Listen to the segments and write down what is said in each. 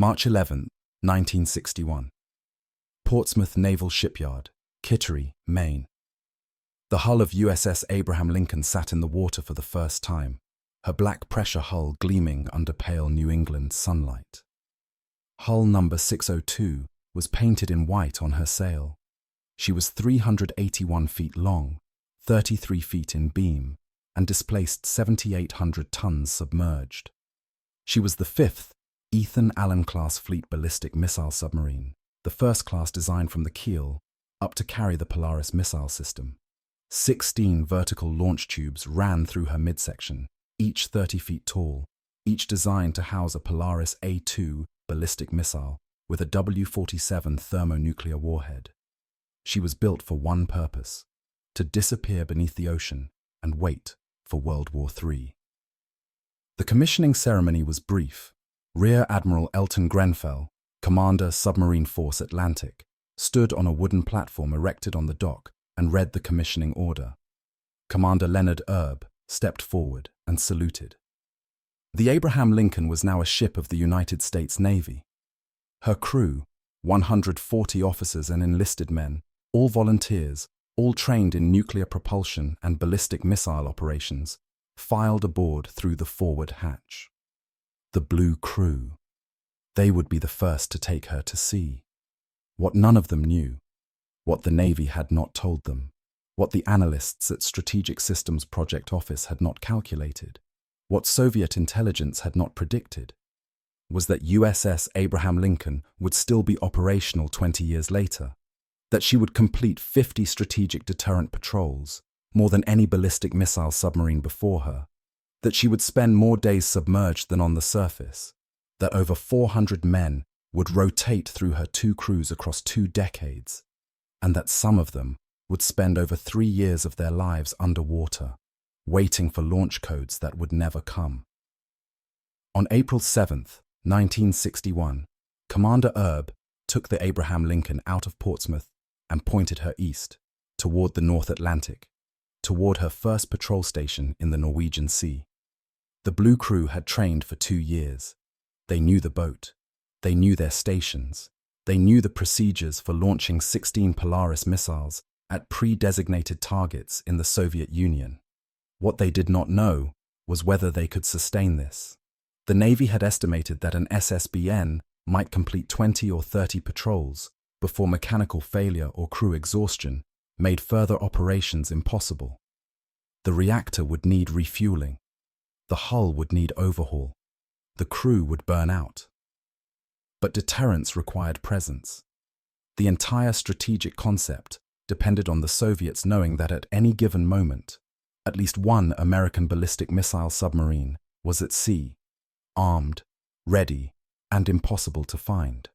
March 11, 1961. Portsmouth Naval Shipyard, Kittery, Maine. The hull of USS Abraham Lincoln sat in the water for the first time, her black pressure hull gleaming under pale New England sunlight. Hull number 602 was painted in white on her sail. She was 381 feet long, 33 feet in beam, and displaced 7,800 tons submerged. She was the fifth Ethan Allen-class fleet ballistic missile submarine, the first class designed from the keel up to carry the Polaris missile system. 16 vertical launch tubes ran through her midsection, each 30 feet tall, each designed to house a Polaris A-2 ballistic missile with a W-47 thermonuclear warhead. She was built for one purpose: to disappear beneath the ocean and wait for World War III. The commissioning ceremony was brief. Rear Admiral Elton Grenfell, Commander Submarine Force Atlantic, stood on a wooden platform erected on the dock and read the commissioning order. Commander Leonard Erb stepped forward and saluted. The Abraham Lincoln was now a ship of the United States Navy. Her crew, 140 officers and enlisted men, all volunteers, all trained in nuclear propulsion and ballistic missile operations, filed aboard through the forward hatch. The Blue Crew. They would be the first to take her to sea. What none of them knew, what the Navy had not told them, what the analysts at Strategic Systems Project Office had not calculated, what Soviet intelligence had not predicted, was that USS Abraham Lincoln would still be operational 20 years later, that she would complete 50 strategic deterrent patrols, more than any ballistic missile submarine before her, that she would spend more days submerged than on the surface, that over 400 men would rotate through her two crews across 2 decades, and that some of them would spend over 3 years of their lives underwater, waiting for launch codes that would never come. On April 7th, 1961, Commander Erb took the Abraham Lincoln out of Portsmouth and pointed her east, toward the North Atlantic, toward her first patrol station in the Norwegian Sea. The Blue Crew had trained for 2 years. They knew the boat. They knew their stations. They knew the procedures for launching 16 Polaris missiles at pre-designated targets in the Soviet Union. What they did not know was whether they could sustain this. The Navy had estimated that an SSBN might complete 20 or 30 patrols before mechanical failure or crew exhaustion made further operations impossible. The reactor would need refueling. The hull would need overhaul. The crew would burn out. But deterrence required presence. The entire strategic concept depended on the Soviets knowing that at any given moment, at least one American ballistic missile submarine was at sea, armed, ready, and impossible to find.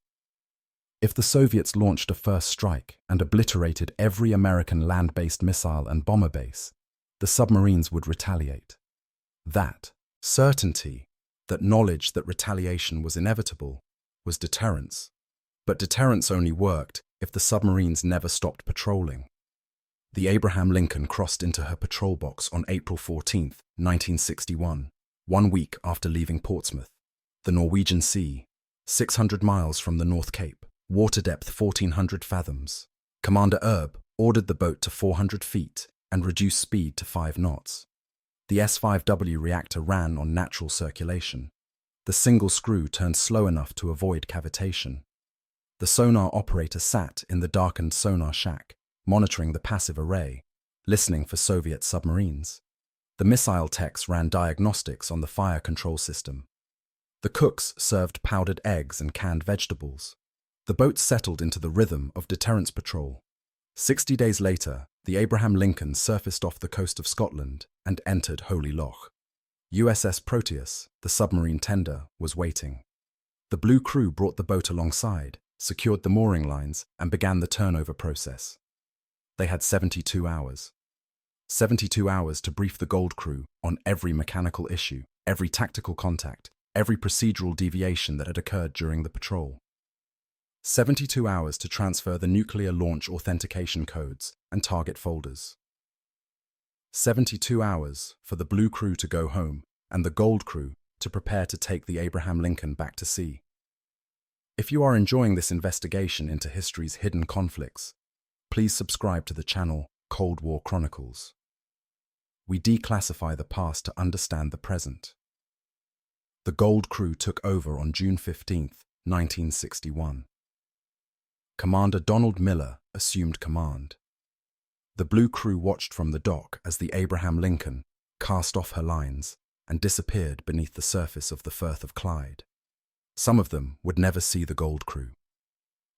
If the Soviets launched a first strike and obliterated every American land-based missile and bomber base, the submarines would retaliate. That certainty, that knowledge that retaliation was inevitable, was deterrence. But deterrence only worked if the submarines never stopped patrolling. The Abraham Lincoln crossed into her patrol box on April 14, 1961, 1 week after leaving Portsmouth. The Norwegian Sea, 600 miles from the North Cape, water depth 1,400 fathoms. Commander Erb ordered the boat to 400 feet and reduced speed to 5 knots. The S-5W reactor ran on natural circulation. The single screw turned slow enough to avoid cavitation. The sonar operator sat in the darkened sonar shack, monitoring the passive array, listening for Soviet submarines. The missile techs ran diagnostics on the fire control system. The cooks served powdered eggs and canned vegetables. The boat settled into the rhythm of deterrence patrol. 60 days later, the Abraham Lincoln surfaced off the coast of Scotland and entered Holy Loch. USS Proteus, the submarine tender, was waiting. The Blue Crew brought the boat alongside, secured the mooring lines, and began the turnover process. They had 72 hours. 72 hours to brief the Gold Crew on every mechanical issue, every tactical contact, every procedural deviation that had occurred during the patrol. 72 hours to transfer the nuclear launch authentication codes and target folders. 72 hours for the Blue Crew to go home and the Gold Crew to prepare to take the Abraham Lincoln back to sea. If you are enjoying this investigation into history's hidden conflicts, please subscribe to the channel Cold War Chronicles. We declassify the past to understand the present. The Gold Crew took over on June 15, 1961. Commander Donald Miller assumed command. The Blue Crew watched from the dock as the Abraham Lincoln cast off her lines and disappeared beneath the surface of the Firth of Clyde. Some of them would never see the Gold Crew.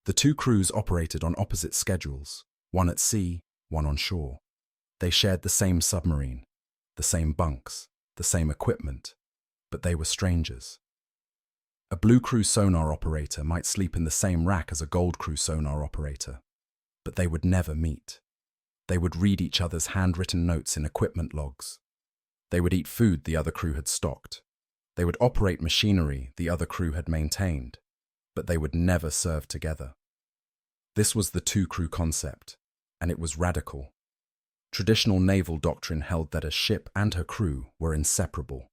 The two crews operated on opposite schedules, one at sea, one on shore. They shared the same submarine, the same bunks, the same equipment, but they were strangers. A Blue Crew sonar operator might sleep in the same rack as a Gold Crew sonar operator, but they would never meet. They would read each other's handwritten notes in equipment logs. They would eat food the other crew had stocked. They would operate machinery the other crew had maintained, but they would never serve together. This was the two-crew concept, and it was radical. Traditional naval doctrine held that a ship and her crew were inseparable.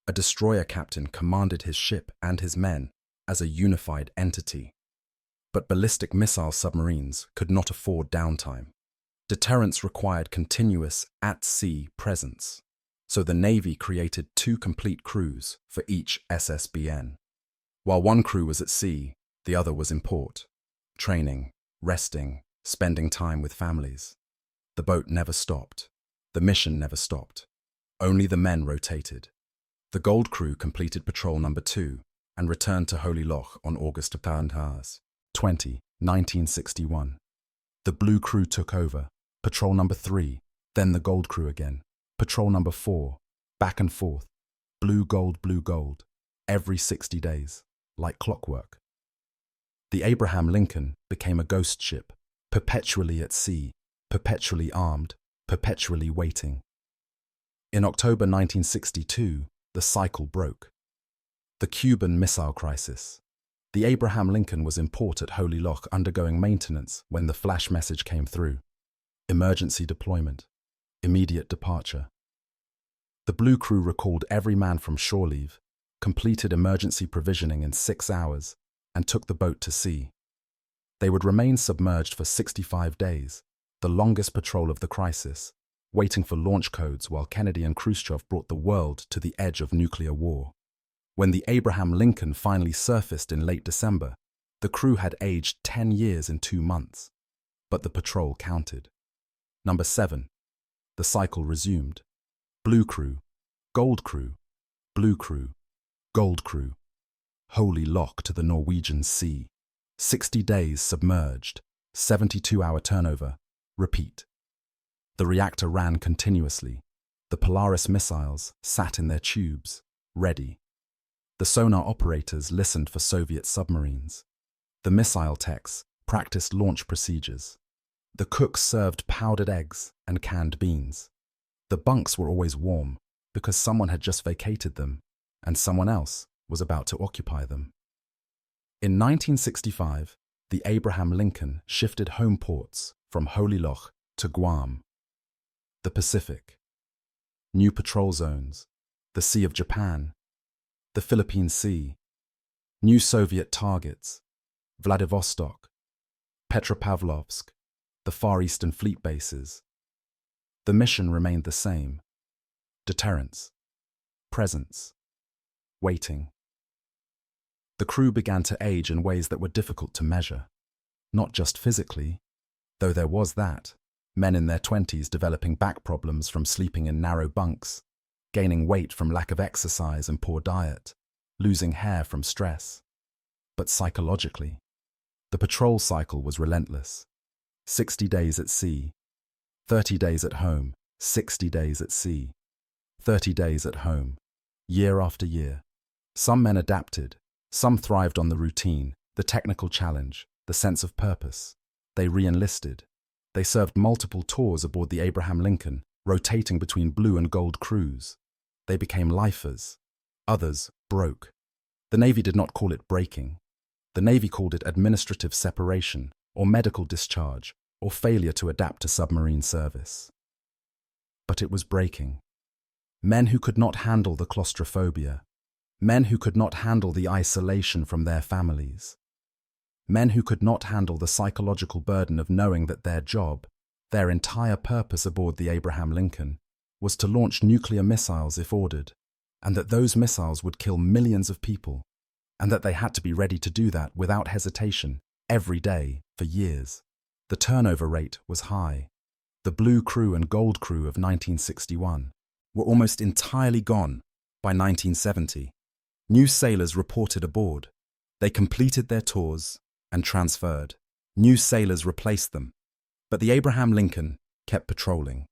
A destroyer captain commanded his ship and his men as a unified entity. But ballistic missile submarines could not afford downtime. Deterrence required continuous at-sea presence, so the Navy created two complete crews for each SSBN. While one crew was at sea, the other was in port, training, resting, spending time with families. The boat never stopped. The mission never stopped. Only the men rotated. The Gold Crew completed patrol number 2 and returned to Holy Loch on August 20, 1961. The Blue Crew took over, patrol number 3, then the Gold Crew again, patrol number 4, back and forth, blue, gold, every 60 days, like clockwork. The Abraham Lincoln became a ghost ship, perpetually at sea, perpetually armed, perpetually waiting. In October 1962, the cycle broke. The Cuban Missile Crisis. The Abraham Lincoln was in port at Holy Loch undergoing maintenance when the flash message came through. Emergency deployment. Immediate departure. The Blue Crew recalled every man from shore leave, completed emergency provisioning in 6 hours, and took the boat to sea. They would remain submerged for 65 days, the longest patrol of the crisis, waiting for launch codes while Kennedy and Khrushchev brought the world to the edge of nuclear war. When the Abraham Lincoln finally surfaced in late December, the crew had aged 10 years in 2 months. But the patrol counted. Number 7. The cycle resumed. Blue Crew, Gold Crew, Blue Crew, Gold Crew. Holy Loch to the Norwegian Sea. 60 days submerged, 72-hour turnover. Repeat. The reactor ran continuously. The Polaris missiles sat in their tubes, ready. The sonar operators listened for Soviet submarines. The missile techs practiced launch procedures. The cooks served powdered eggs and canned beans. The bunks were always warm because someone had just vacated them and someone else was about to occupy them. In 1965, the Abraham Lincoln shifted home ports from Holy Loch to Guam. The Pacific. New patrol zones. The Sea of Japan. The Philippine Sea. New Soviet targets. Vladivostok. Petropavlovsk. The Far Eastern Fleet bases. The mission remained the same. Deterrence. Presence. Waiting. The crew began to age in ways that were difficult to measure. Not just physically, though there was that. Men in their 20s developing back problems from sleeping in narrow bunks, gaining weight from lack of exercise and poor diet, losing hair from stress. But psychologically, the patrol cycle was relentless. 60 days at sea, 30 days at home, 60 days at sea, 30 days at home, year after year. Some men adapted, some thrived on the routine, the technical challenge, the sense of purpose. They re-enlisted. They served multiple tours aboard the Abraham Lincoln, rotating between Blue and Gold crews. They became lifers. Others broke. The Navy did not call it breaking. The Navy called it administrative separation, or medical discharge, or failure to adapt to submarine service. But it was breaking. Men who could not handle the claustrophobia, men who could not handle the isolation from their families, Men who could not handle the psychological burden of knowing that their job, their entire purpose aboard the Abraham Lincoln, was to launch nuclear missiles if ordered, and that those missiles would kill millions of people, and that they had to be ready to do that without hesitation, every day, for years. The turnover rate was high. The blue crew and gold crew of 1961 were almost entirely gone by 1970. New sailors reported aboard. They completed their tours and transferred. New sailors replaced them. But the Abraham Lincoln kept patrolling.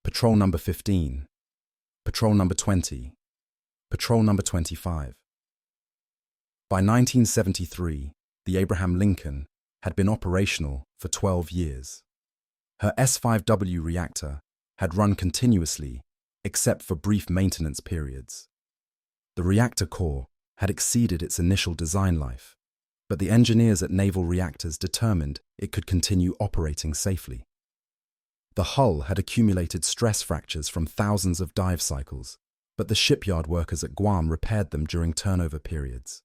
Patrol number 15. Patrol number 20. Patrol number 25. By 1973, the Abraham Lincoln had been operational for 12 years. Her S5W reactor had run continuously, except for brief maintenance periods. The reactor core had exceeded its initial design life, but the engineers at Naval Reactors determined it could continue operating safely. The hull had accumulated stress fractures from thousands of dive cycles, but the shipyard workers at Guam repaired them during turnover periods.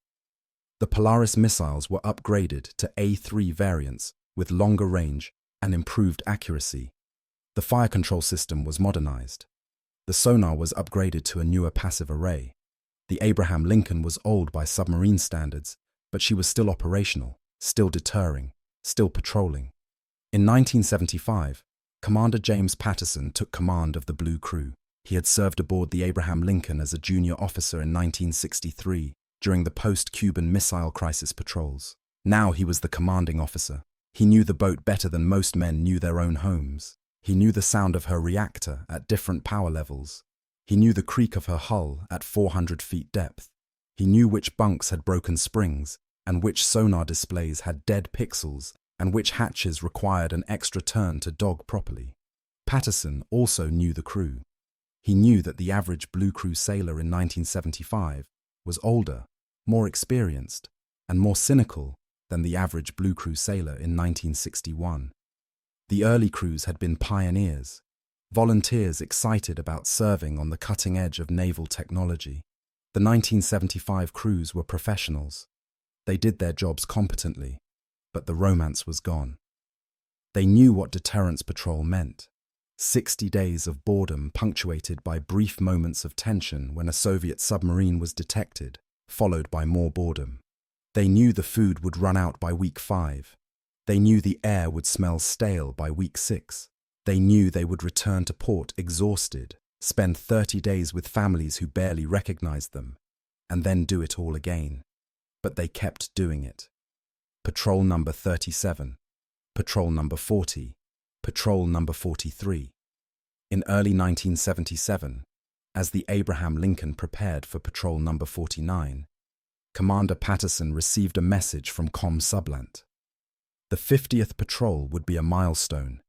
The Polaris missiles were upgraded to A3 variants with longer range and improved accuracy. The fire control system was modernized. The sonar was upgraded to a newer passive array. The Abraham Lincoln was old by submarine standards, but she was still operational, still deterring, still patrolling. In 1975, Commander James Patterson took command of the Blue Crew. He had served aboard the Abraham Lincoln as a junior officer in 1963 during the post-Cuban Missile Crisis patrols. Now he was the commanding officer. He knew the boat better than most men knew their own homes. He knew the sound of her reactor at different power levels. He knew the creak of her hull at 400 feet depth. He knew which bunks had broken springs and which sonar displays had dead pixels and which hatches required an extra turn to dog properly. Patterson also knew the crew. He knew that the average Blue Crew sailor in 1975 was older, more experienced, and more cynical than the average Blue Crew sailor in 1961. The early crews had been pioneers, volunteers excited about serving on the cutting edge of naval technology. The 1975 crews were professionals. They did their jobs competently, but the romance was gone. They knew what deterrence patrol meant. 60 days of boredom punctuated by brief moments of tension when a Soviet submarine was detected, followed by more boredom. They knew the food would run out by week 5. They knew the air would smell stale by week 6. They knew they would return to port exhausted, spend 30 days with families who barely recognized them, and then do it all again. But they kept doing it. Patrol number 37, patrol number 40, patrol number 43. In early 1977, as the Abraham Lincoln prepared for patrol number 49, Commander Patterson received a message from Sublant. The 50th patrol would be a milestone.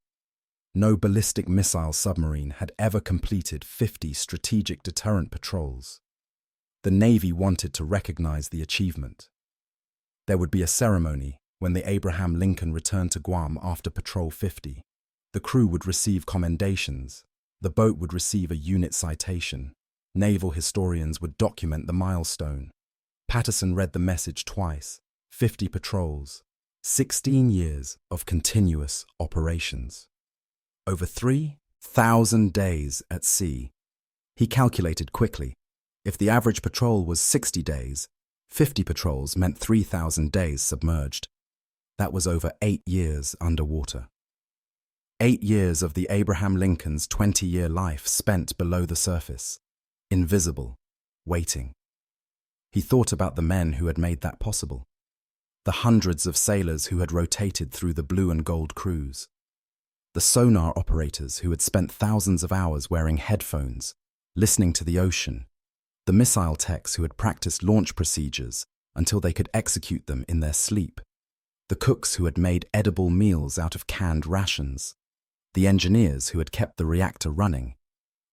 No ballistic missile submarine had ever completed 50 strategic deterrent patrols. The Navy wanted to recognize the achievement. There would be a ceremony when the Abraham Lincoln returned to Guam after Patrol 50. The crew would receive commendations. The boat would receive a unit citation. Naval historians would document the milestone. Patterson read the message twice. 50 patrols. 16 years of continuous operations. Over 3,000 days at sea. He calculated quickly. If the average patrol was 60 days, 50 patrols meant 3,000 days submerged. That was over 8 years underwater. 8 years of the Abraham Lincoln's 20-year life spent below the surface, invisible, waiting. He thought about the men who had made that possible. The hundreds of sailors who had rotated through the blue and gold crews. The sonar operators who had spent thousands of hours wearing headphones, listening to the ocean. The missile techs who had practiced launch procedures until they could execute them in their sleep. The cooks who had made edible meals out of canned rations. The engineers who had kept the reactor running.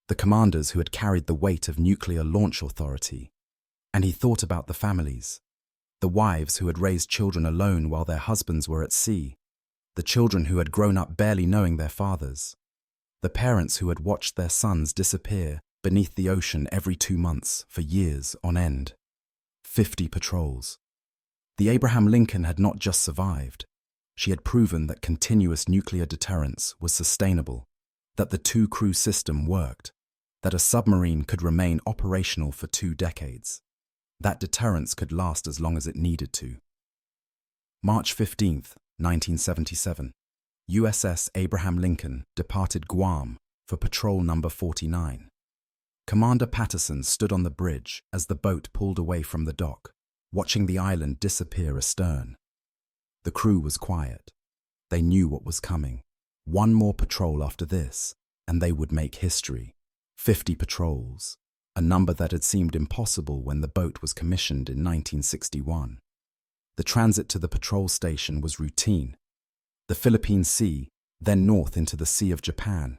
The commanders who had carried the weight of nuclear launch authority. And he thought about the families. The wives who had raised children alone while their husbands were at sea. The children who had grown up barely knowing their fathers. The parents who had watched their sons disappear beneath the ocean every 2 months for years on end. 50 patrols. The Abraham Lincoln had not just survived. She had proven that continuous nuclear deterrence was sustainable, that the two-crew system worked, that a submarine could remain operational for 2 decades, that deterrence could last as long as it needed to. March 15, 1977, USS Abraham Lincoln departed Guam for patrol number 49. Commander Patterson stood on the bridge as the boat pulled away from the dock, watching the island disappear astern. The crew was quiet. They knew what was coming. One more patrol after this, and they would make history. 50 patrols, a number that had seemed impossible when the boat was commissioned in 1961. The transit to the patrol station was routine. The Philippine Sea, then north into the Sea of Japan.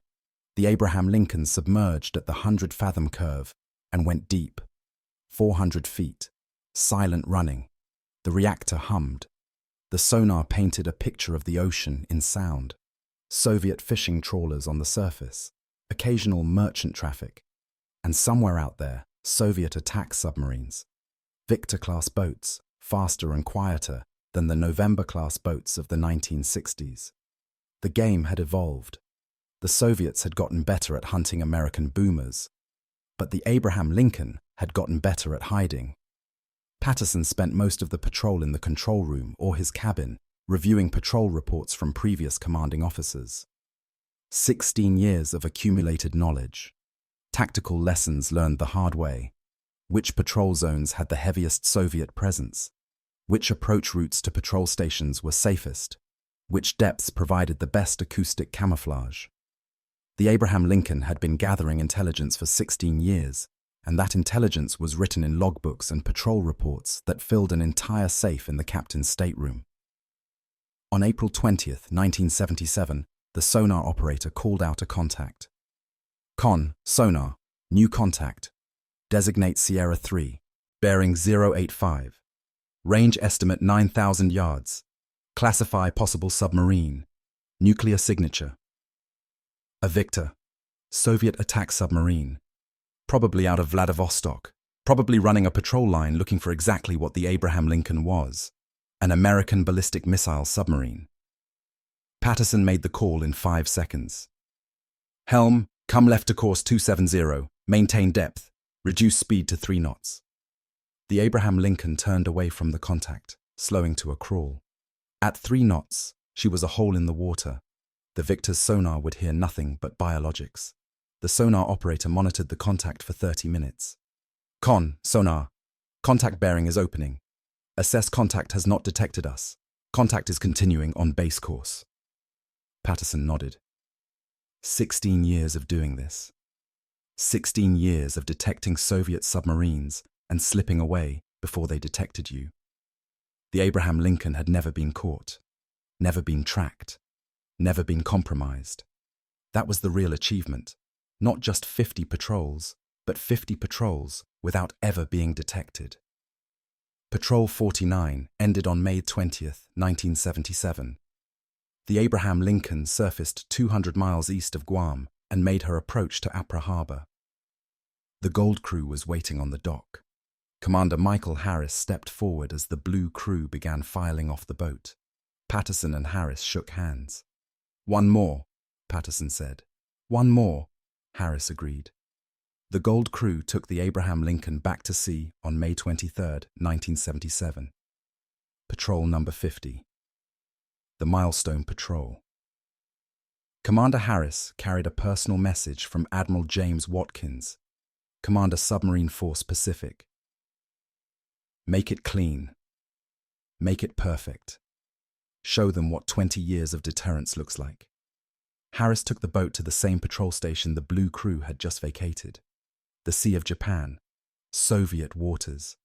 The Abraham Lincoln submerged at the 100-fathom curve and went deep. 400 feet. Silent running. The reactor hummed. The sonar painted a picture of the ocean in sound. Soviet fishing trawlers on the surface. Occasional merchant traffic. And somewhere out there, Soviet attack submarines. Victor-class boats, faster and quieter than the November-class boats of the 1960s. The game had evolved. The Soviets had gotten better at hunting American boomers, but the Abraham Lincoln had gotten better at hiding. Patterson spent most of the patrol in the control room or his cabin, reviewing patrol reports from previous commanding officers. 16 years of accumulated knowledge. Tactical lessons learned the hard way. Which patrol zones had the heaviest Soviet presence? Which approach routes to patrol stations were safest? Which depths provided the best acoustic camouflage? The Abraham Lincoln had been gathering intelligence for 16 years, and that intelligence was written in logbooks and patrol reports that filled an entire safe in the captain's stateroom. On April 20, 1977, the sonar operator called out a contact. Con, sonar, new contact. Designate Sierra 3, bearing 085. Range estimate 9,000 yards. Classify possible submarine. Nuclear signature. A Victor, Soviet attack submarine. Probably out of Vladivostok. Probably running a patrol line looking for exactly what the Abraham Lincoln was. An American ballistic missile submarine. Patterson made the call in 5 seconds. Helm, come left to course 270. Maintain depth. Reduce speed to 3 knots. The Abraham Lincoln turned away from the contact, slowing to a crawl. At 3 knots, she was a hole in the water. The Victor's sonar would hear nothing but biologics. The sonar operator monitored the contact for 30 minutes. Con, sonar. Contact bearing is opening. Assess contact has not detected us. Contact is continuing on base course. Patterson nodded. 16 years of doing this. 16 years of detecting Soviet submarines and slipping away before they detected you. The Abraham Lincoln had never been caught, never been tracked, never been compromised. That was the real achievement. Not just 50 patrols, but 50 patrols without ever being detected. Patrol 49 ended on May 20, 1977. The Abraham Lincoln surfaced 200 miles east of Guam and made her approach to Apra Harbor. The Gold crew was waiting on the dock. Commander Michael Harris stepped forward as the blue crew began filing off the boat. Patterson and Harris shook hands. "One more," Patterson said. "One more," Harris agreed. The Gold crew took the Abraham Lincoln back to sea on May 23, 1977. Patrol number 50. The Milestone Patrol. Commander Harris carried a personal message from Admiral James Watkins, Commander Submarine Force Pacific. Make it clean. Make it perfect. Show them what 20 years of deterrence looks like. Harris took the boat to the same patrol station the blue crew had just vacated. The Sea of Japan, Soviet waters,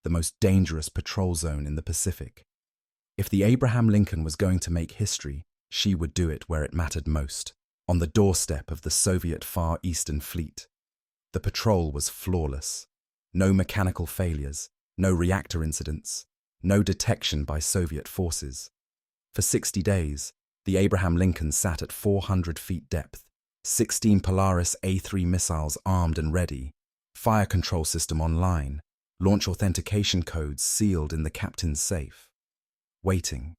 the most dangerous patrol zone in the Pacific. If the Abraham Lincoln was going to make history, she would do it where it mattered most, on the doorstep of the Soviet Far Eastern Fleet. The patrol was flawless. No mechanical failures, no reactor incidents, no detection by Soviet forces. For 60 days, the Abraham Lincoln sat at 400 feet depth, 16 Polaris A-3 missiles armed and ready, fire control system online, launch authentication codes sealed in the captain's safe. Waiting,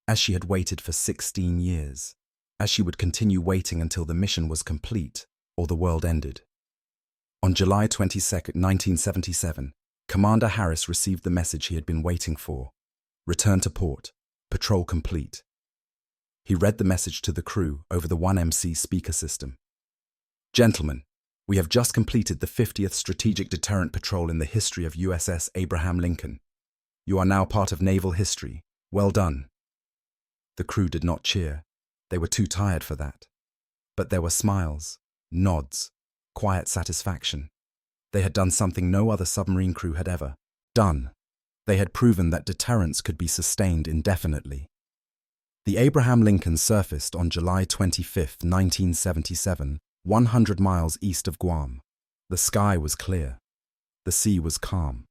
as she had waited for 16 years, as she would continue waiting until the mission was complete or the world ended. On July 22, 1977, Commander Harris received the message he had been waiting for. Return to port. Patrol complete. He read the message to the crew over the 1MC speaker system. Gentlemen, we have just completed the 50th strategic deterrent patrol in the history of USS Abraham Lincoln. You are now part of naval history. Well done. The crew did not cheer. They were too tired for that. But there were smiles, nods, quiet satisfaction. They had done something no other submarine crew had ever done. They had proven that deterrence could be sustained indefinitely. The Abraham Lincoln surfaced on July 25, 1977, 100 miles east of Guam. The sky was clear. The sea was calm.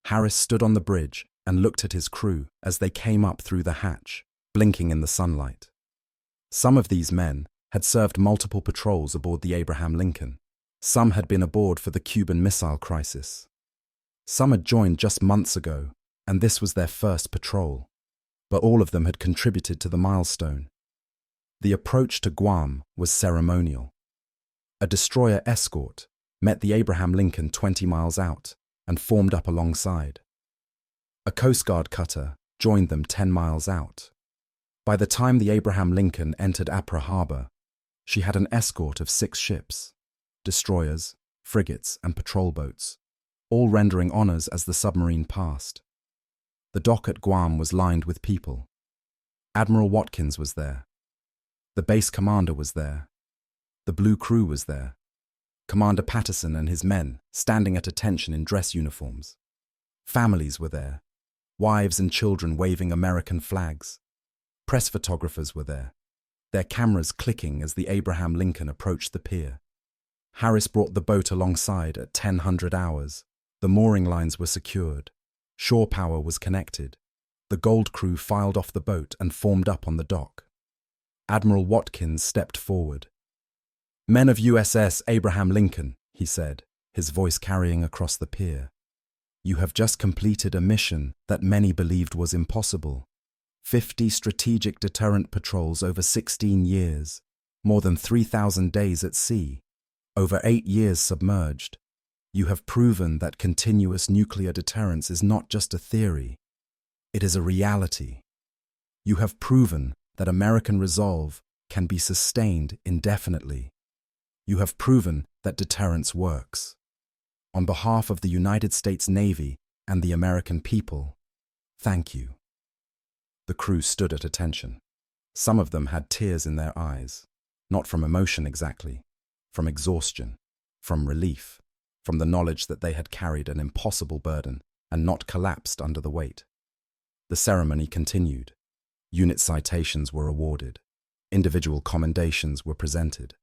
Harris stood on the bridge and looked at his crew as they came up through the hatch, blinking in the sunlight. Some of these men had served multiple patrols aboard the Abraham Lincoln. Some had been aboard for the Cuban Missile Crisis. Some had joined just months ago, and this was their first patrol. But all of them had contributed to the milestone. The approach to Guam was ceremonial. A destroyer escort met the Abraham Lincoln 20 miles out and formed up alongside. A Coast Guard cutter joined them 10 miles out. By the time the Abraham Lincoln entered Apra Harbor, she had an escort of 6 ships, destroyers, frigates, and patrol boats, all rendering honors as the submarine passed. The dock at Guam was lined with people. Admiral Watkins was there. The base commander was there. The blue crew was there. Commander Patterson and his men standing at attention in dress uniforms. Families were there, wives and children waving American flags. Press photographers were there, their cameras clicking as the Abraham Lincoln approached the pier. Harris brought the boat alongside at 1000 hours. The mooring lines were secured. Shore power was connected. The Gold crew filed off the boat and formed up on the dock. Admiral Watkins stepped forward. "Men of USS Abraham Lincoln," he said, his voice carrying across the pier. "You have just completed a mission that many believed was impossible. 50 strategic deterrent patrols over 16 years, more than 3,000 days at sea, over 8 years submerged. You have proven that continuous nuclear deterrence is not just a theory. It is a reality. You have proven that American resolve can be sustained indefinitely. You have proven that deterrence works. On behalf of the United States Navy and the American people, thank you." The crew stood at attention. Some of them had tears in their eyes, not from emotion exactly, from exhaustion, from relief, from the knowledge that they had carried an impossible burden and not collapsed under the weight. The ceremony continued. Unit citations were awarded. Individual commendations were presented.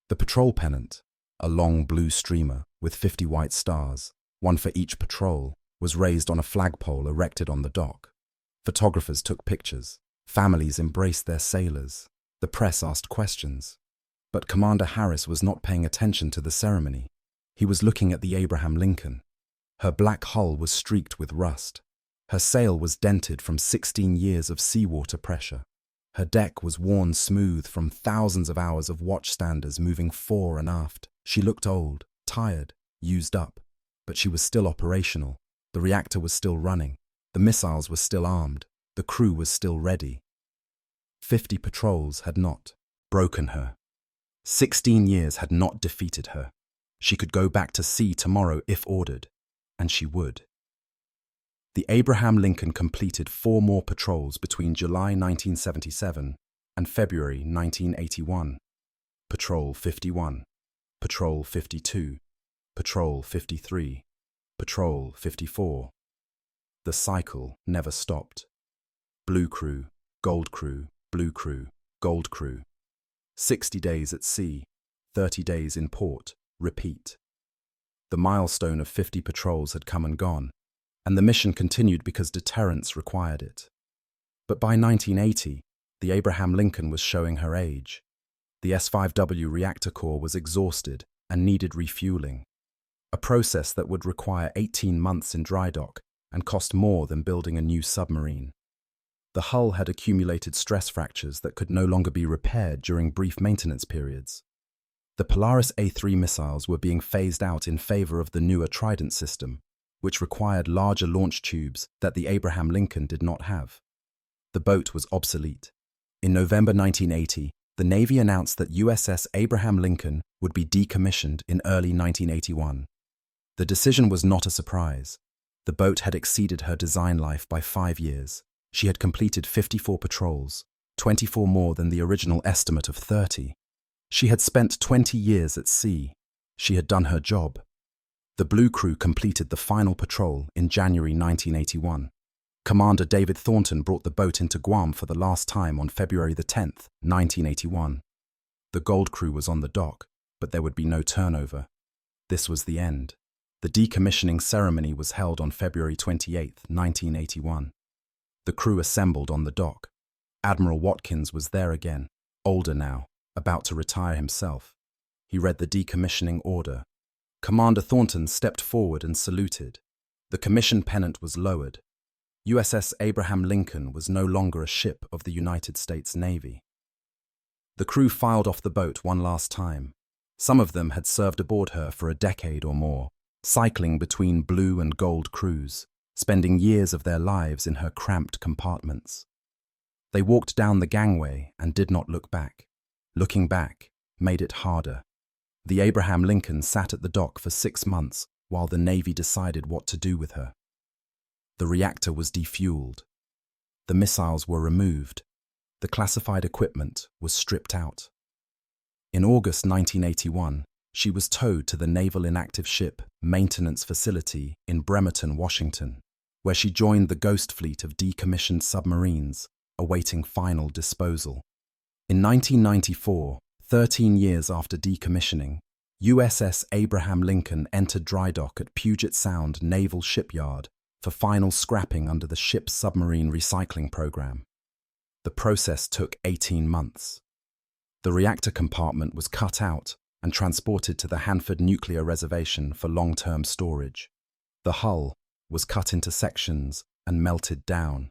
The patrol pennant, a long blue streamer with 50 white stars, one for each patrol, was raised on a flagpole erected on the dock. Photographers took pictures. Families embraced their sailors. The press asked questions. But Commander Harris was not paying attention to the ceremony. He was looking at the Abraham Lincoln. Her black hull was streaked with rust. Her sail was dented from 16 years of seawater pressure. Her deck was worn smooth from thousands of hours of watchstanders moving fore and aft. She looked old, tired, used up, but she was still operational. The reactor was still running. The missiles were still armed. The crew was still ready. 50 patrols had not broken her. 16 years had not defeated her. She could go back to sea tomorrow if ordered, and she would. The Abraham Lincoln completed 4 more patrols between July 1977 and February 1981. Patrol 51, Patrol 52, Patrol 53, Patrol 54. The cycle never stopped. Blue crew, gold crew, blue crew, gold crew. 60 days at sea, 30 days in port, repeat. The milestone of 50 patrols had come and gone, and the mission continued because deterrence required it. But by 1980, the Abraham Lincoln was showing her age. The S-5W reactor core was exhausted and needed refueling. a process that would require 18 months in dry dock and cost more than building a new submarine. The hull had accumulated stress fractures that could no longer be repaired during brief maintenance periods. The Polaris A-3 missiles were being phased out in favor of the newer Trident system, which required larger launch tubes that the Abraham Lincoln did not have. The boat was obsolete. In November 1980, the Navy announced that USS Abraham Lincoln would be decommissioned in early 1981. The decision was not a surprise. The boat had exceeded her design life by 5 years. She had completed 54 patrols, 24 more than the original estimate of 30. She had spent 20 years at sea. She had done her job. The Blue crew completed the final patrol in January 1981. Commander David Thornton brought the boat into Guam for the last time on February 10, 1981. The Gold crew was on the dock, but there would be no turnover. This was the end. The decommissioning ceremony was held on February 28, 1981. The crew assembled on the dock. Admiral Watkins was there again, older now, about to retire himself. He read the decommissioning order. Commander Thornton stepped forward and saluted. The commission pennant was lowered. USS Abraham Lincoln was no longer a ship of the United States Navy. The crew filed off the boat one last time. Some of them had served aboard her for a decade or more, cycling between blue and gold crews, spending years of their lives in her cramped compartments. They walked down the gangway and did not look back. Looking back made it harder. The Abraham Lincoln sat at the dock for 6 months while the Navy decided what to do with her. The reactor was defueled. The missiles were removed. The classified equipment was stripped out. In August 1981, she was towed to the Naval Inactive Ship Maintenance Facility in Bremerton, Washington, where she joined the ghost fleet of decommissioned submarines, awaiting final disposal. In 1994, 13 years after decommissioning, USS Abraham Lincoln entered dry dock at Puget Sound Naval Shipyard for final scrapping under the ship's submarine recycling program. The process took 18 months. The reactor compartment was cut out and transported to the Hanford Nuclear Reservation for long-term storage. The hull was cut into sections and melted down.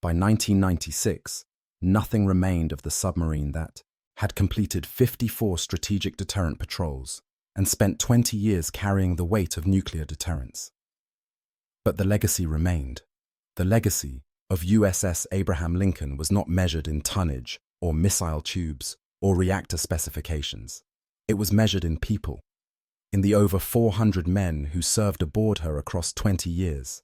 By 1996, nothing remained of the submarine that had completed 54 strategic deterrent patrols and spent 20 years carrying the weight of nuclear deterrence. But the legacy remained. The legacy of USS Abraham Lincoln was not measured in tonnage or missile tubes or reactor specifications. It was measured in people, in the over 400 men who served aboard her across 20 years,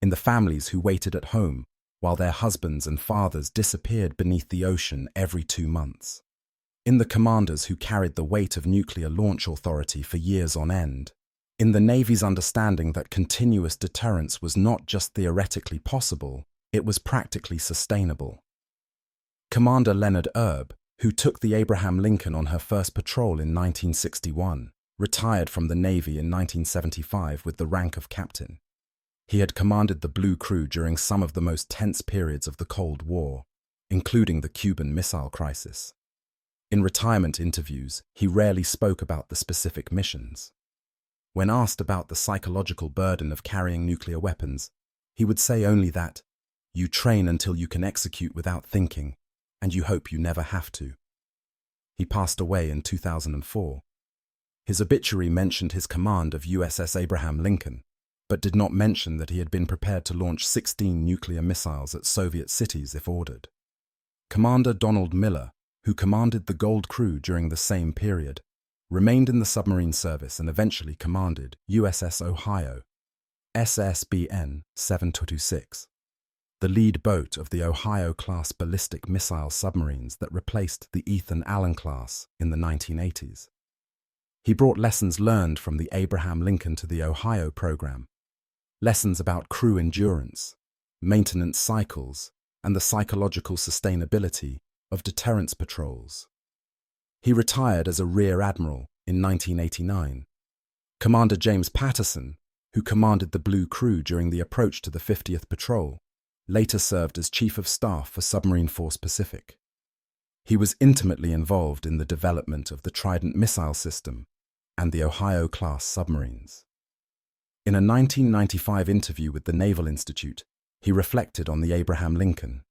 in the families who waited at home while their husbands and fathers disappeared beneath the ocean every 2 months, in the commanders who carried the weight of nuclear launch authority for years on end, in the Navy's understanding that continuous deterrence was not just theoretically possible, it was practically sustainable. Commander Leonard Erb, who took the Abraham Lincoln on her first patrol in 1961, retired from the Navy in 1975 with the rank of captain. He had commanded the Blue crew during some of the most tense periods of the Cold War, including the Cuban Missile Crisis. In retirement interviews, he rarely spoke about the specific missions. When asked about the psychological burden of carrying nuclear weapons, he would say only that, "You train until you can execute without thinking, and you hope you never have to." He passed away in 2004. His obituary mentioned his command of USS Abraham Lincoln, but did not mention that he had been prepared to launch 16 nuclear missiles at Soviet cities if ordered. Commander Donald Miller, who commanded the Gold crew during the same period, remained in the submarine service and eventually commanded USS Ohio, SSBN 726, the lead boat of the Ohio-class ballistic missile submarines that replaced the Ethan Allen class in the 1980s. He brought lessons learned from the Abraham Lincoln to the Ohio program, lessons about crew endurance, maintenance cycles, and the psychological sustainability of deterrence patrols. He retired as a Rear Admiral in 1989. Commander James Patterson, who commanded the Blue crew during the approach to the 50th Patrol, later served as Chief of Staff for Submarine Force Pacific. He was intimately involved in the development of the Trident missile system and the Ohio-class submarines. In a 1995 interview with the Naval Institute, he reflected on the Abraham Lincoln.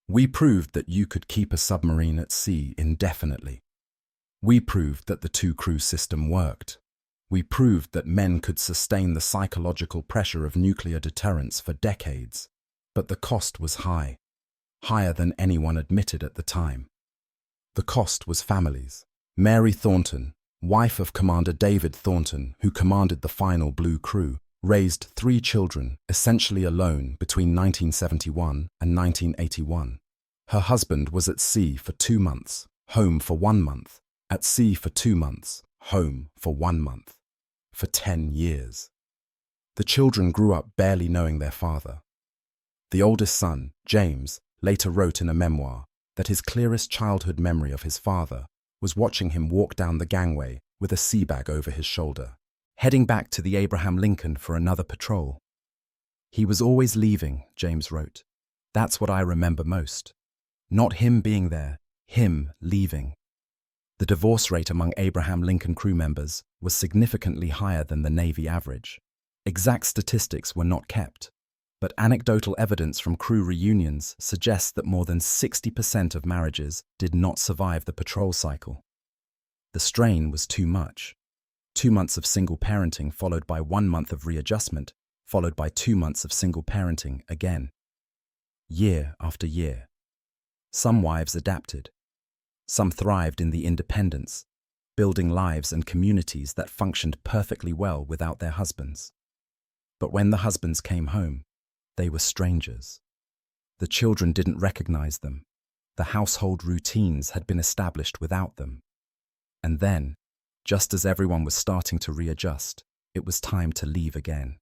"We proved that you could keep a submarine at sea indefinitely. We proved that the two-crew system worked. We proved that men could sustain the psychological pressure of nuclear deterrence for decades, but the cost was high, higher than anyone admitted at the time. The cost was families. Mary Thornton, wife of Commander David Thornton, who commanded the final Blue Crew, raised 3 children essentially alone between 1971 and 1981. Her husband was at sea for 2 months, home for 1 month, at sea for 2 months, home for 1 month, for 10 years. The children grew up barely knowing their father. The oldest son, James, later wrote in a memoir that his clearest childhood memory of his father was watching him walk down the gangway with a sea bag over his shoulder, heading back to the Abraham Lincoln for another patrol. "He was always leaving," James wrote. "That's what I remember most. Not him being there, him leaving." The divorce rate among Abraham Lincoln crew members was significantly higher than the Navy average. Exact statistics were not kept, but anecdotal evidence from crew reunions suggests that more than 60% of marriages did not survive the patrol cycle. The strain was too much. 2 months of single parenting followed by 1 month of readjustment, followed by 2 months of single parenting again. Year after year. Some wives adapted. Some thrived in the independence, building lives and communities that functioned perfectly well without their husbands. But when the husbands came home, they were strangers. The children didn't recognize them. The household routines had been established without them. And then, just as everyone was starting to readjust, it was time to leave again.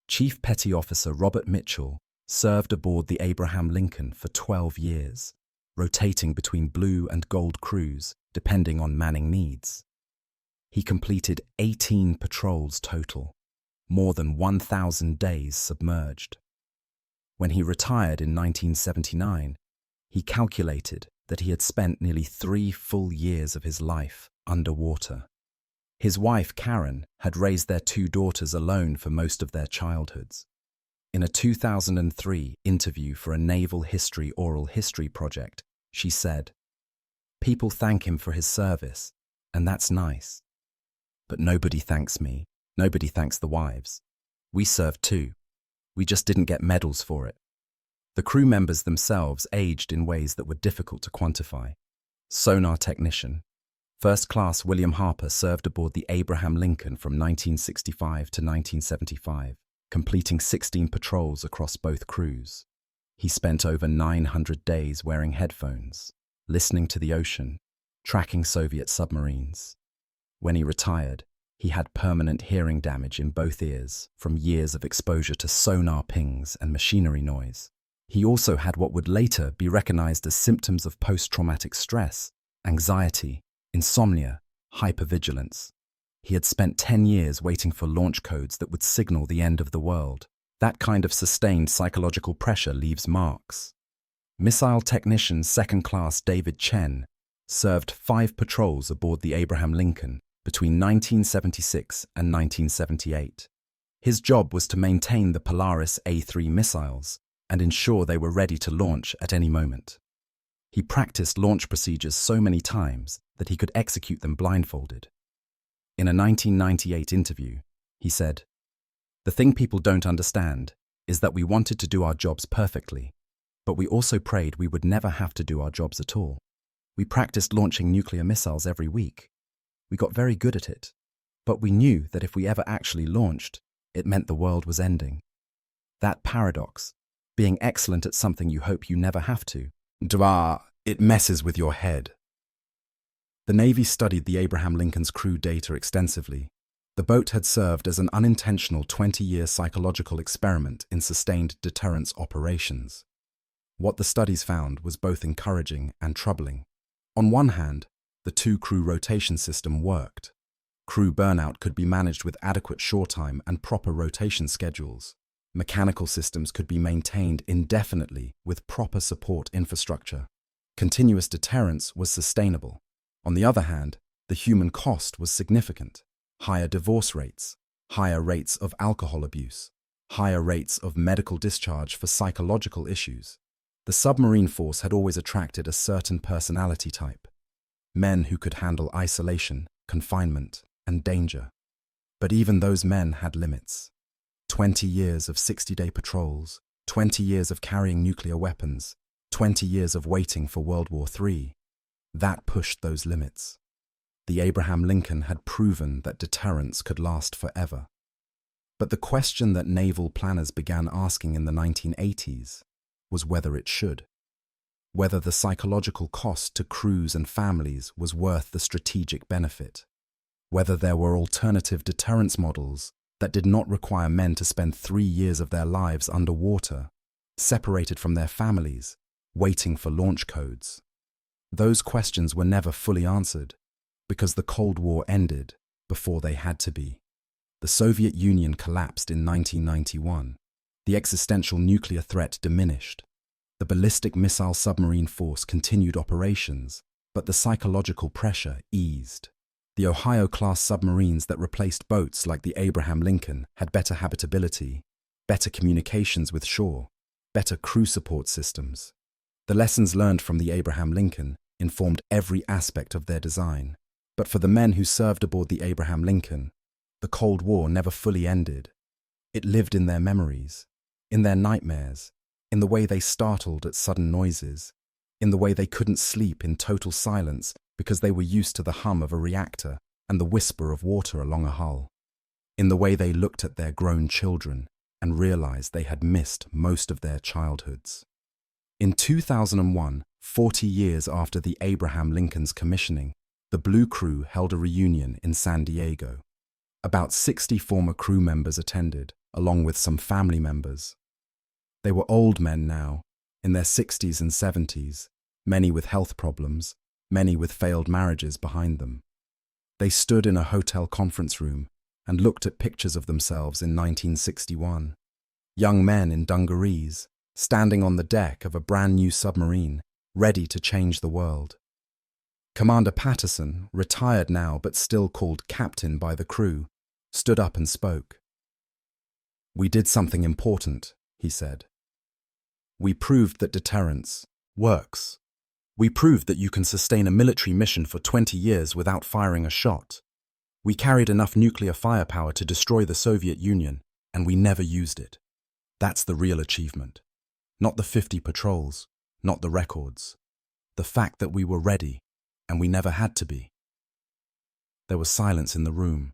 Chief Petty Officer Robert Mitchell served aboard the Abraham Lincoln for 12 years, rotating between blue and gold crews depending on manning needs. He completed 18 patrols total, more than 1,000 days submerged. When he retired in 1979, he calculated that he had spent nearly 3 full years of his life underwater. His wife, Karen, had raised their 2 daughters alone for most of their childhoods. In a 2003 interview for a Naval History Oral History project, she said, "People thank him for his service, and that's nice. But nobody thanks me. Nobody thanks the wives. We served too. We just didn't get medals for it." The crew members themselves aged in ways that were difficult to quantify. Sonar technician. First Class William Harper served aboard the Abraham Lincoln from 1965 to 1975, completing 16 patrols across both crews. He spent over 900 days wearing headphones, listening to the ocean, tracking Soviet submarines. When he retired, he had permanent hearing damage in both ears from years of exposure to sonar pings and machinery noise. He also had what would later be recognized as symptoms of post-traumatic stress, anxiety, insomnia, hypervigilance. He had spent 10 years waiting for launch codes that would signal the end of the world. That kind of sustained psychological pressure leaves marks. Missile technician Second Class David Chen served 5 patrols aboard the Abraham Lincoln between 1976 and 1978. His job was to maintain the Polaris A-3 missiles and ensure they were ready to launch at any moment. He practiced launch procedures so many times that he could execute them blindfolded. In a 1998 interview, he said, "The thing people don't understand is that we wanted to do our jobs perfectly, but we also prayed we would never have to do our jobs at all. We practiced launching nuclear missiles every week. We got very good at it, but we knew that if we ever actually launched, it meant the world was ending. That paradox, being excellent at something you hope you never have to, it messes with your head." The Navy studied the Abraham Lincoln's crew data extensively. The boat had served as an unintentional 20-year psychological experiment in sustained deterrence operations. What the studies found was both encouraging and troubling. On one hand, the 2-crew rotation system worked. Crew burnout could be managed with adequate shore time and proper rotation schedules. Mechanical systems could be maintained indefinitely with proper support infrastructure. Continuous deterrence was sustainable. On the other hand, The human cost was significant. Higher divorce rates, higher rates of alcohol abuse, higher rates of medical discharge for psychological issues. The submarine force had always attracted a certain personality type. Men who could handle isolation, confinement, and danger. But even those men had limits. 20 years of 60-day patrols, 20 years of carrying nuclear weapons, 20 years of waiting for World War III. That pushed those limits. The Abraham Lincoln had proven that deterrence could last forever. But the question that naval planners began asking in the 1980s was whether it should. Whether the psychological cost to crews and families was worth the strategic benefit. Whether there were alternative deterrence models that did not require men to spend 3 years of their lives underwater, separated from their families, waiting for launch codes. Those questions were never fully answered because the Cold War ended before they had to be. The Soviet Union collapsed in 1991. The existential nuclear threat diminished. The ballistic missile submarine force continued operations, but the psychological pressure eased. The Ohio-class submarines that replaced boats like the Abraham Lincoln had better habitability, better communications with shore, better crew support systems. The lessons learned from the Abraham Lincoln informed every aspect of their design. But for the men who served aboard the Abraham Lincoln, the Cold War never fully ended. It lived in their memories, in their nightmares, in the way they startled at sudden noises, in the way they couldn't sleep in total silence because they were used to the hum of a reactor and the whisper of water along a hull, in the way they looked at their grown children and realized they had missed most of their childhoods. In 2001, 40 years after the Abraham Lincoln's commissioning, the Blue Crew held a reunion in San Diego. About 60 former crew members attended, along with some family members. They were old men now, in their 60s and 70s, many with health problems, many with failed marriages behind them. They stood in a hotel conference room and looked at pictures of themselves in 1961. Young men in dungarees, standing on the deck of a brand new submarine, ready to change the world. Commander Patterson, retired now but still called captain by the crew, stood up and spoke. "We did something important," he said. "We proved that deterrence works. We proved that you can sustain a military mission for 20 years without firing a shot. We carried enough nuclear firepower to destroy the Soviet Union, and we never used it. That's the real achievement. Not the 50 patrols, not the records. The fact that we were ready, and we never had to be." There was silence in the room.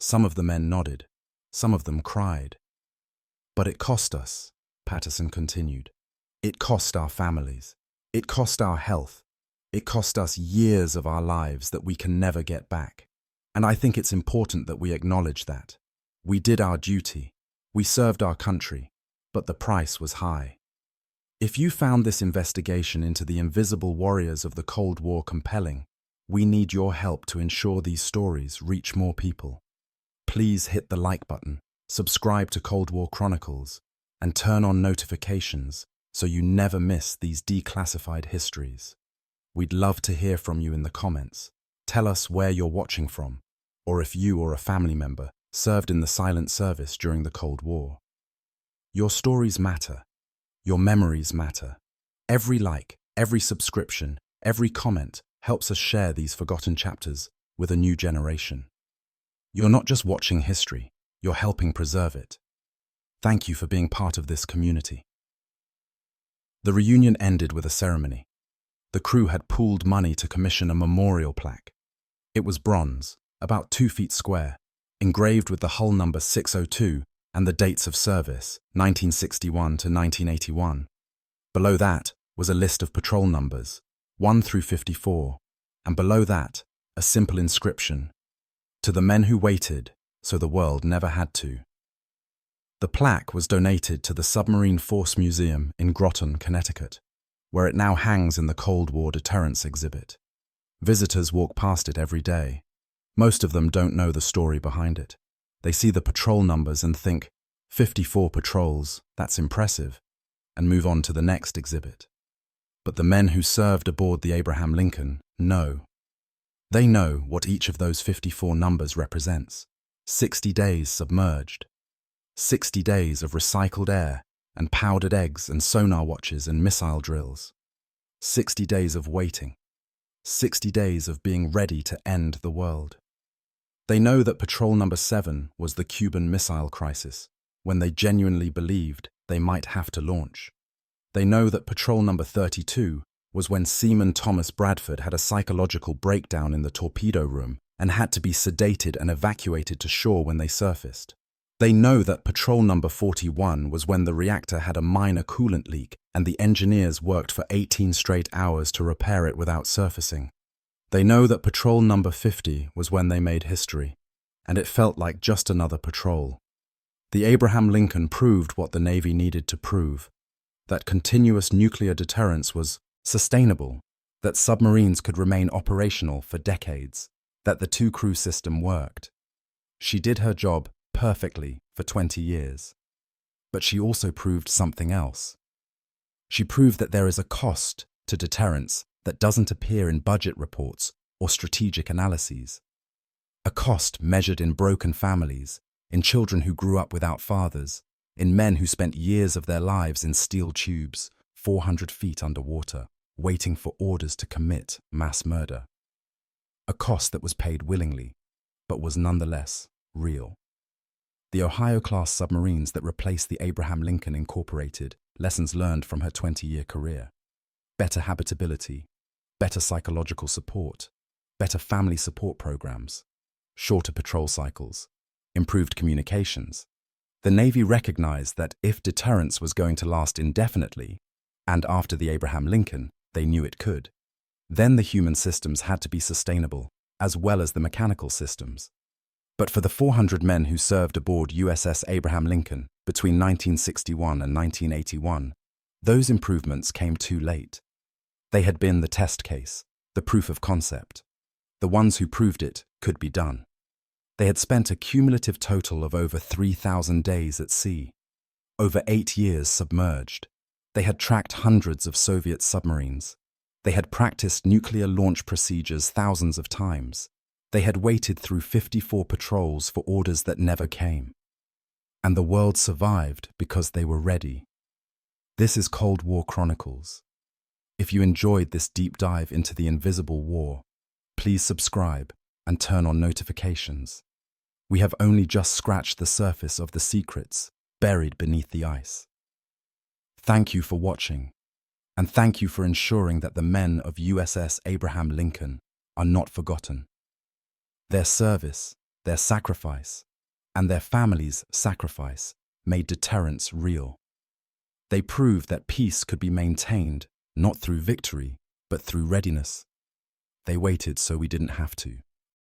Some of the men nodded. Some of them cried. "But it cost us," Patterson continued. "It cost our families. It cost our health. It cost us years of our lives that we can never get back. And I think it's important that we acknowledge that. We did our duty. We served our country. But the price was high. If you found this investigation into the invisible warriors of the Cold War compelling, we need your help to ensure these stories reach more people. Please hit the like button, subscribe to Cold War Chronicles, and turn on notifications so you never miss these declassified histories. We'd love to hear from you in the comments. Tell us where you're watching from, or if you or a family member served in the silent service during the Cold War. Your stories matter. Your memories matter. Every like, every subscription, every comment helps us share these forgotten chapters with a new generation. You're not just watching history, you're helping preserve it. Thank you for being part of this community. The reunion ended with a ceremony. The crew had pooled money to commission a memorial plaque. It was bronze, about 2 feet square, engraved with the hull number 602 and the dates of service, 1961 to 1981. Below that was a list of patrol numbers, 1 through 54, and below that, a simple inscription, "To the men who waited, so the world never had to." The plaque was donated to the Submarine Force Museum in Groton, Connecticut, where it now hangs in the Cold War Deterrence exhibit. Visitors walk past it every day. Most of them don't know the story behind it. They see the patrol numbers and think, 54 patrols, that's impressive, and move on to the next exhibit. But the men who served aboard the Abraham Lincoln know. They know what each of those 54 numbers represents. 60 days submerged. 60 days of recycled air and powdered eggs and sonar watches and missile drills. 60 days of waiting. 60 days of being ready to end the world. They know that Patrol Number 7 was the Cuban Missile Crisis, when they genuinely believed they might have to launch. They know that Patrol Number 32 was when Seaman Thomas Bradford had a psychological breakdown in the torpedo room and had to be sedated and evacuated to shore when they surfaced. They know that Patrol Number 41 was when the reactor had a minor coolant leak and the engineers worked for 18 straight hours to repair it without surfacing. They know that Patrol Number 50 was when they made history, and it felt like just another patrol. The Abraham Lincoln proved what the Navy needed to prove, that continuous nuclear deterrence was sustainable, that submarines could remain operational for decades, that the two-crew system worked. She did her job perfectly for 20 years. But she also proved something else. She proved that there is a cost to deterrence that doesn't appear in budget reports or strategic analyses. A cost measured in broken families, in children who grew up without fathers, in men who spent years of their lives in steel tubes, 400 feet underwater, waiting for orders to commit mass murder. A cost that was paid willingly, but was nonetheless real. The Ohio-class submarines that replaced the Abraham Lincoln incorporated lessons learned from her 20-year career. Better habitability, better psychological support, better family support programs, shorter patrol cycles, improved communications. The Navy recognized that if deterrence was going to last indefinitely, and after the Abraham Lincoln, they knew it could, then the human systems had to be sustainable, as well as the mechanical systems. But for the 400 men who served aboard USS Abraham Lincoln between 1961 and 1981, those improvements came too late. They had been the test case, the proof of concept. The ones who proved it could be done. They had spent a cumulative total of over 3,000 days at sea, over 8 years submerged. They had tracked hundreds of Soviet submarines. They had practiced nuclear launch procedures thousands of times. They had waited through 54 patrols for orders that never came. And the world survived because they were ready. This is Cold War Chronicles. If you enjoyed this deep dive into the invisible war, please subscribe and turn on notifications. We have only just scratched the surface of the secrets buried beneath the ice. Thank you for watching, and thank you for ensuring that the men of USS Abraham Lincoln are not forgotten. Their service, their sacrifice, and their families' sacrifice made deterrence real. They proved that peace could be maintained not through victory, but through readiness. They waited so we didn't have to.